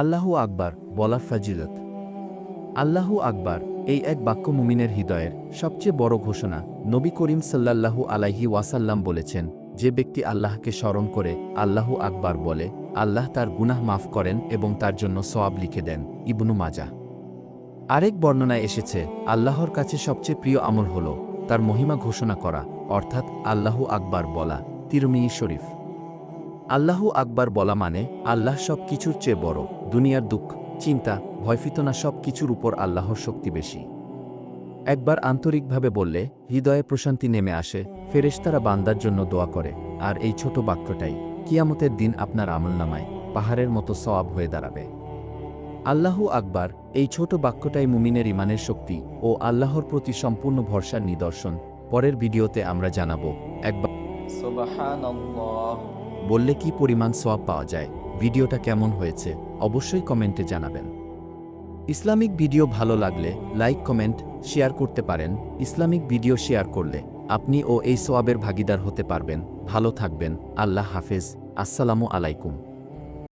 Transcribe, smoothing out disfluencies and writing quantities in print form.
আল্লাহু আকবার বলার ফাজিলত। আল্লাহু আকবার এই এক বাক্য মুমিনের হৃদয়ের সবচেয়ে বড় ঘোষণা। নবী করিম সাল্লাল্লাহু আলাইহি ওয়াসাল্লাম বলেছেন, যে ব্যক্তি আল্লাহকে স্মরণ করে আল্লাহু আকবার বলে, আল্লাহ তার গুনাহ মাফ করেন এবং তার জন্য সওয়াব লিখে দেন। ইবনু মাজাহ। আরেক বর্ণনায় এসেছে, আল্লাহর কাছে সবচেয়ে প্রিয় আমল হল তার মহিমা ঘোষণা করা, অর্থাৎ আল্লাহু আকবার বলা। তিরমিজি শরীফ। আল্লাহু আকবার বলা মানে আল্লাহ সব কিছুর চেয়ে বড়। দুনিয়ার দুঃখ, চিন্তা, ভয়ফিতনা সব কিছুর উপর আল্লাহর শক্তি বেশি। একবার আন্তরিকভাবে বললে হৃদয়ে প্রশান্তি নেমে আসে, ফেরেশতারা বান্দার জন্য দোয়া করে, আর এই ছোট বাক্যটাই কিয়ামতের দিন আপনার আমলনামায় পাহাড়ের মতো সওয়াব হয়ে দাঁড়াবে। আল্লাহু আকবার এই ছোট বাক্যটাই মুমিনের ইমানের শক্তি ও আল্লাহর প্রতি সম্পূর্ণ ভরসার নিদর্শন। পরের ভিডিওতে আমরা জানাবো একবার সুবহানাল্লাহ বললে কি পরিমাণ সওয়াব পাওয়া যায়। ভিডিওটা কেমন হয়েছে অবশ্যই কমেন্টে জানাবেন। ইসলামিক ভিডিও ভালো লাগলে লাইক, কমেন্ট, শেয়ার করতে পারেন। ইসলামিক ভিডিও শেয়ার করলে আপনি ও এই সওয়াবের ভাগীদার হতে পারবেন। ভালো থাকবেন। আল্লাহ হাফেজ। আসসালামু আলাইকুম।